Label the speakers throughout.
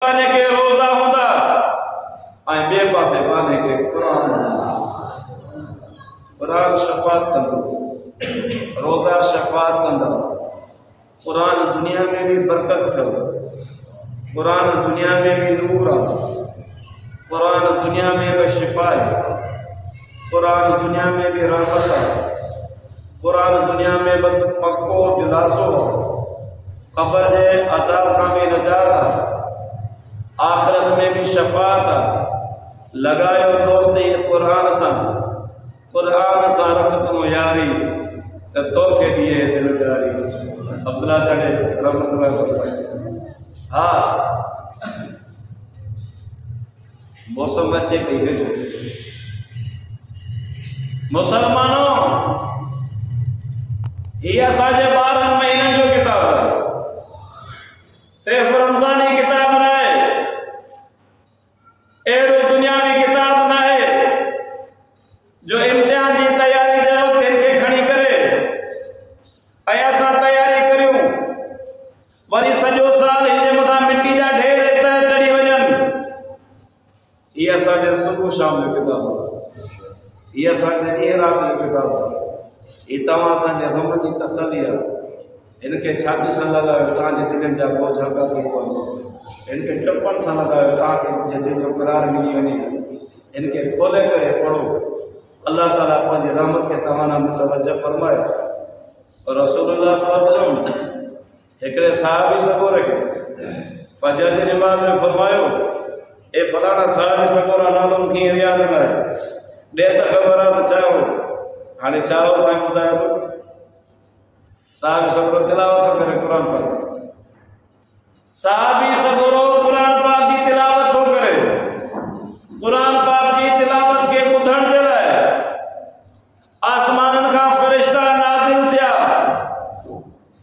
Speaker 1: पाने के रोज़ा होंदा ऐं ॿिए पासे पाने के कुरान शफ़ात कंदो, रोज़ा शफ़ात कंदा। कुरान दुनिया में भी बरकत अथव, कुरान दुनिया में भी नूर आहे, कुरान दुनिया में भी शिफ़ा आहे, कुरान दुनिया में भी रहमत आहे, कुरान दुनिया में भी पक्को दिलासो आहे, क़ब्र जे अज़ाब खां भी नजात आहे, आखिरत में भी शफ़ात आहे। लगायो दोस्त ये कुरान सां रख तूं यारी त तोखे दिए दिलदारी। अब्दुल्ला जाने रहमतुल्लाह। हाँ मौसम अचे पई वेझो। मुसलमानों ये असांजे 12 महीननि जो किताब है, सिर्फ रमज़ानी किताब न है, अहिड़ो दुनियावी किताब न है जो इम्तिहान जी तैयारी जे वक़्तु इनके खणी करे ऐं असां तैयारी करियूं वरी सॼो साल हिनजे मथां मिटी जा ढेर त चढ़ी वञनि। ये असांजे सुबुह शाम जो किताब आहे, ये असांजे ॾींहुं राति जो किताब आहे, ये तव्हां असांजे ग़म जी तसली आहे। इनके छाती सां लॻायो तव्हांजे दिलनि जा बोझ हल्का थी पवनि, इनके चुपण सां लॻायो तव्हांखे दिलि जो करार मिली वञे। इनके खोले करे पढ़ो, अल्लाह ताला पंहिंजी रहमत के तवाना मुतवज्जह फरमाए। और रसूलुल्लाह सल्लल्लाहु अलैहि वसल्लम हिकिड़े सहाबी सगोर खे फजर जी नमाज़ में फरमायो, ए फलाना सहाबी सगोरा नालो मूंखे यादि न आहे, ॾे त ख़बर आहे त चयो, हाणे चाहो तव्हांखे ॿुधायो थो। सहाबी सगोरो तिलावत थो करे क़ुरान पाक, सहाबी सगोरो क़ुरान पाक जी तिलावत थो करे। क़ुरान पाक जी तिलावत के ॿुधण जे लाइ आसमाननि खां फ़रिश्ता नाज़िल थिया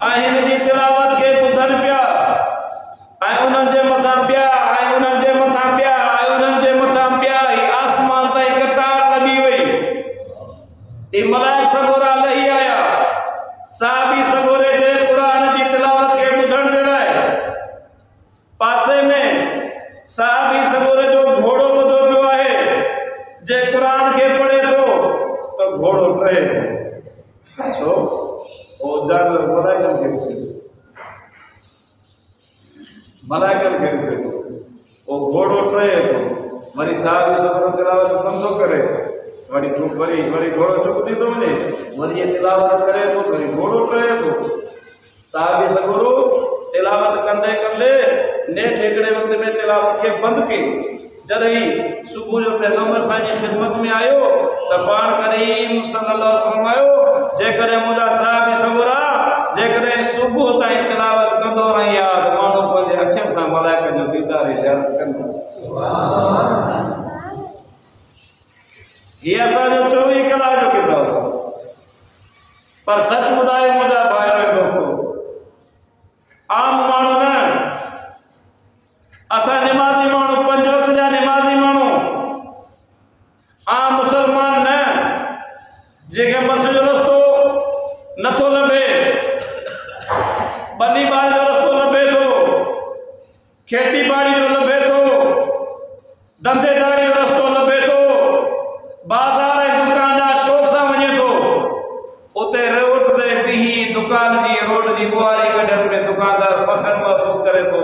Speaker 1: ऐं हिन जी तिलावत के ॿुधनि पिया ऐं उन्हनि जे मथां ॿिया ऐं उन्हनि जे मथां ॿिया ऐं उन्हनि जे मथां ॿिया ई आसमान ताईं कतार लॻी वई। ई मलाइक सगोरा लही आया सहाबी सगोरे जे क़ुरान जी तिलावत के ॿुधण जे लाइ। पासे में सहाबी सगोरे जो घोड़ो ॿुधो पियो आहे, जे क़ुरान खे पढ़े थो तो घोड़ो टहे थो। छो ओ जानवर मलाइकनि खे ॾिसे थो, मलाइकनि खे ॾिसे थो, ओ घोड़ो टहे थो। वरी सहाबी सगोरो तिलावत बंदि थो करे, वरी घोड़ो चुप थी थो वञे, वरी ये तिलावत करे थो, वरी घोड़ो टहे थो। सहाबी सगोरो तिलावत कंदे कंदे नेठि हिकिड़े वक़्त में तिलावत खे बंदि कई। जॾहिं सुबुह जो पैगंबर साईं जी ख़िदमत में आयो त पाण करीम सल्लल्लाहु फरमायो, जेकॾहिं मुंहिंजा सहाबी सगोरा जेकॾहिं सुबुह ताईं तिलावत कंदो रही आहे त माण्हू पंहिंजे अखियुनि सां मलाइकनि जो दीदार ज़ियारत कंदो। ये असांजो 24 कलाक जो किताब। पर सच ॿुधायो मुंहिंजा भाइरो ऐं दोस्तो, आम माण्हू न, असां निमाज़ी माण्हू, 5 वक़्त जा निमाज़ी माण्हू, आम मुसलमान न, जेके बस जो रस्तो नथो लभे, बनी बाल जो रस्तो लभे थो, खेती बाड़ी जो लभे थो, धंधेदारी जो रस्तो लभे थो, बाज़ार ऐं दुकान जा शौक़ सां वञे थो, उते रोड ते बीही दुकान जी रोड जी बुआरी कढण में दुकानदार फ़ख्र महसूस करे थो।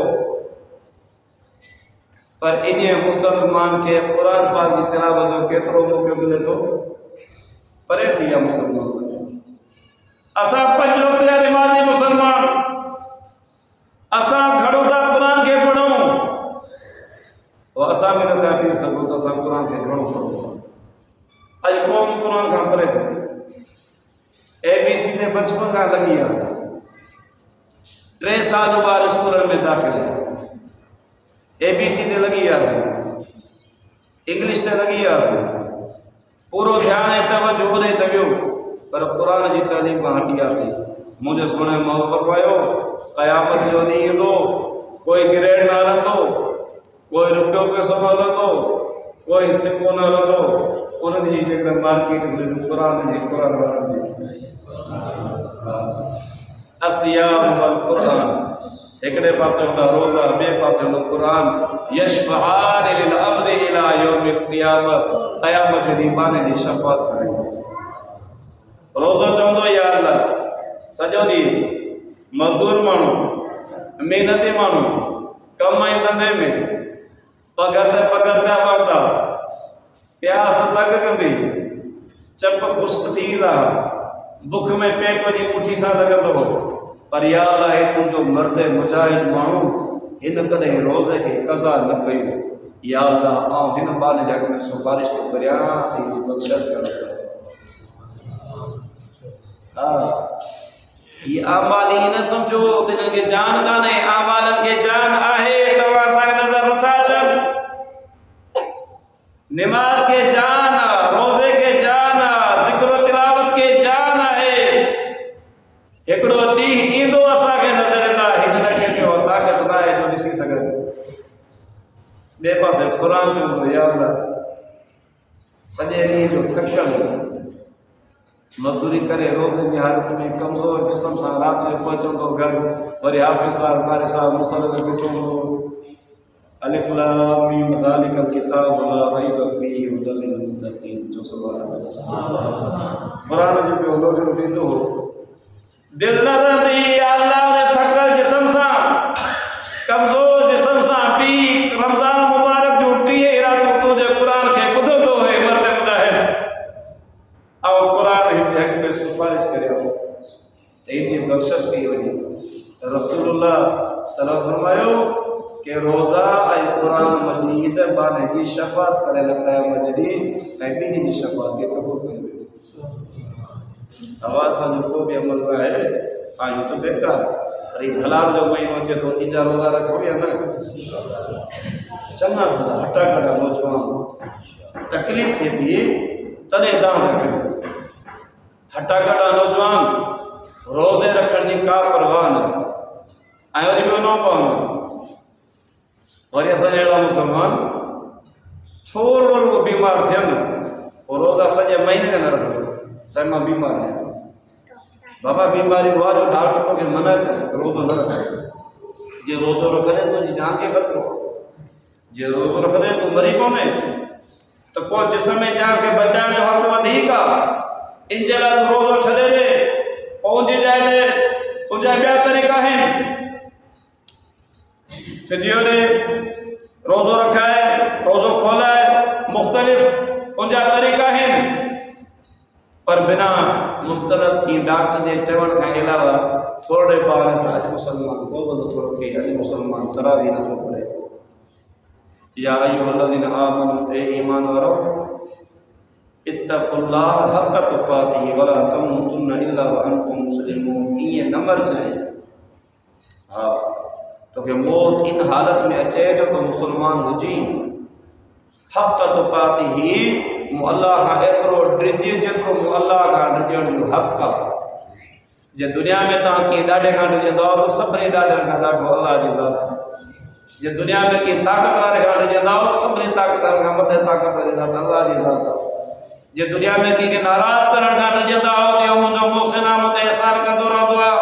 Speaker 1: पर इन मुसलमान के कुरान पाक की तिलावत जो केतिरो मौक़ो मिले थो, परे थी विया मुसलमान। असां 5 वक़्त जा निमाज़ी मुसलमान, असां घणो था कुरान खे पढ़ूं, असां बि नथा थी सघूं त असां कुरान खे घणो पढ़ूं। अॼु क़ौम कुरान खां परे थी, ABC ते बचपन खां लॻी आहे। 3 साल ॿार स्कूलनि में दाख़िल आहे, ABC ते लॻी वियासीं, इंग्लिश ते लॻी वियासीं, पूरो ध्यानु ऐं तवजो ओॾे त वियो, पर क़ुरान जी तालीम खां हटी वियासीं। मुंहिंजो सोने मौक़ो फरमायो, क़यामत जो ॾींहुं ईंदो, कोई ग्रेड न हलंदो, कोई रुपयो पैसो न हलंदो, कोई सिक्को न हलंदो, उन्हनि जी जेकॾहिं मार्केट क़ुरान वारनि जी असियाम वल क़ुरान एकड़े पासे होता रोज़ा, बे पासे होता कुरान। यशफ़आन लिल अब्द इला यौमिल क़ियामत, क़यामत जी बाने जी शफ़ाअत करेंगे। रोज़ो चवंदो या अल्लाह सॼो ॾींहुं मज़दूर माण्हू, मेहनती माण्हू कम ऐं धंधे में पगर ते पगर पिया पवंदासीं, प्यास लॻ कंदी, चप ख़ुश्क थी वेंदा, बुख में पेट वञी पुठी सां लॻंदो, पर या अल्लाह हे तुंहिंजो मर्द मुजाहिद माण्हू हिन कॾहिं रोज़े खे क़ज़ा न कयो। या अल्लाह आउं हिन बाने जे अॻ में सिफ़ारिश थो करियां थी बख़्शिश कर। ये आमाल ही न समझो तिन के जान काने, आमालन के जान आहे। तवा सा नजर उठा चल, नमाज के जान, रोजे के जान, जिक्र तिलावत के जान है। एकड़ो डी इंदो असा के नजर दा हिन नखे पियो ताकत ना है जो दिसी सके। बे पासे कुरान चवंदो या अल्लाह सॼे ॾींहं जो थकल मजदूरी करे रोज़े की हालत में कमज़ोर जिस्म सां रात में पहुचंदो घर, वरी हाफ़िज़ साहब कारी साहब मुसल्ले में बीठो हूंदो। अलिफ लाम मीम ज़ालिकल किताबु ला रैब फ़ीहि हुदल लिल मुत्तक़ीन जो सुभान अल्लाह कुरान जो पियो लोग ॾींदो हो। दिल न रहंदी अल्लाह ने थकल जिस्म सां, कमज़ोर जिस्म सां पी रमज़ान मुबारक जो 30 रातूं तुंहिंजे कुरान खे ॿुधंदो है मर्द मुजाहिद। और कुरान हिते हक़ में सिफारिश करियो त इनजी बख़्शिश कई वञे। रसूलुल्लाह सल्लल्लाहु अलैहि फरमायो कि रोज़ा ऐं कुरान मजीद बाने जी शफ़ाअत करे क़यामत जे ॾींहुं ऐं ॿिन्ही जी शफ़ाअत खे क़बूल कयो वेंदो। असां जो को बि अमल न आहे आहियूं त बेकार। वरी हलाल जो महीनो अचे थो, ईजा रोज़ा रखो या न? चङा भला हटा कटा नौजवान तकलीफ़ थिए थी तॾहिं दान करियो। हटा कटा नौजवान रोज़े रखण जी का परवाह न, ऐं वरी ॿियो न पवंदो। वरी असांजा अहिड़ा मुसलमान थोरो रुगो बीमार थियनि पोइ रोज़ा सॼे महीने न रखो। साईं मां बीमार आहियां, बाबा बीमारी हुआ जो डॉक्टर तोखे मना करे रोज़ो न रखे। जे रोज़ो रखंदे तुंहिंजी जान खे ख़तरो, जे रोज़ो रखंदे तूं मरी पवंदे त पोइ जिस्म में जान खे बचाइण जो हक़ वधीक आहे। इन जे लाइ तूं रोज़ो छॾे ॾे, पोइ उनजी जाइ ते तुंहिंजा ॿिया तरीक़ा आहिनि। फिदियो ॾे, रोज़ो रखाए, रोज़ो खोलाए, मुख़्तलिफ़ उनजा तरीक़ा आहिनि। पर बिना मुस्तनद की डॉक्टर जे चवण खां अलावा थोरे बहाने सां अॼु मुसलमान रोज़ो नथो रखे, अॼु मुसलमान तरावी नथो पढ़े। या अय्युहल्लज़ीना आमनू, ए ईमान वारो, इत्तक़ुल्लाह हक़ तुक़ातिही वला तमूतुन्ना इल्ला व अंतुम मुस्लिमून। ईअं न मरजाए। हा तोखे मौत इन हालत में अचे जो तो मुसलमान हुजी। हक़ तुक़ातिही मूं अल्लाह खां एतिरो ड्रिजे जेतिरो मूं अल्लाह खां ड्रिजण जो हक़ आहे। जे दुनिया में तव्हां कंहिं ॾाढे खां ड्रिजंदो त सभिनी ॾाढनि खां ॾाढो अल्लाह जी ज़ात। जे दुनिया में कंहिं ताक़त वारे खां ड्रिजंदा सभिनी ताक़त खां मथे ताक़त वारी ज़ात अल्लाह जी ज़ात आहे। जे दुनिया में कंहिंखे नाराज़ करण खां ड्रिजंदा ते मुंहिंजो मोहसिन आहे, मूं ते अहसान कंदो रहंदो आहे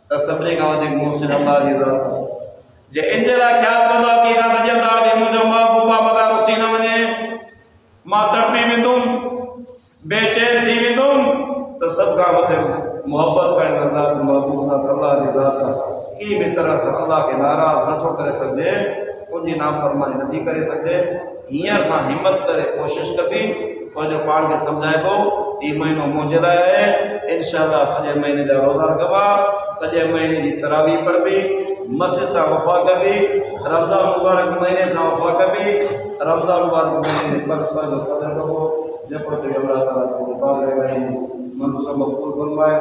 Speaker 1: त सभिनी खां वधीक मोहसिन अल्लाह जी ज़ात आहे। जे इन जे लाइ ख़्यालु कंदो आहे कंहिं खां ड्रिजंदा कि मुंहिंजो महबूब आहे मथां रुसी न वञे, मां तड़पी वेंदुमि, बेचैन थी वेंदुमि, त सभ खां मथे मोहब्बत करण वारा महबूब अल्लाह जी ज़ात आहे। की बि तरह सां अल्लाह खे नाराज़ नथो करे सघिजे, उनजी नाफ़रमानी नथी करे सघिजे। हींअर खां हिमत करे कोशिशि कबी, पंहिंजो पाण खे सम्झाइबो हीउ महीनो मुंहिंजे लाइ आहे। इंशाअल्लाह सॼे महीने जा रोज़ा रखबा, सॼे महीने जी तरावी पढ़बी, मस्जिद सां वफ़ा कबी, रमज़ान मुबारक महीने सां वफ़ा कबी, रमज़ान मुबारक महीने जे पर जो कदर कबो। जेको अल्लाह ताला मंज़ूर मक़बूल फरमाए।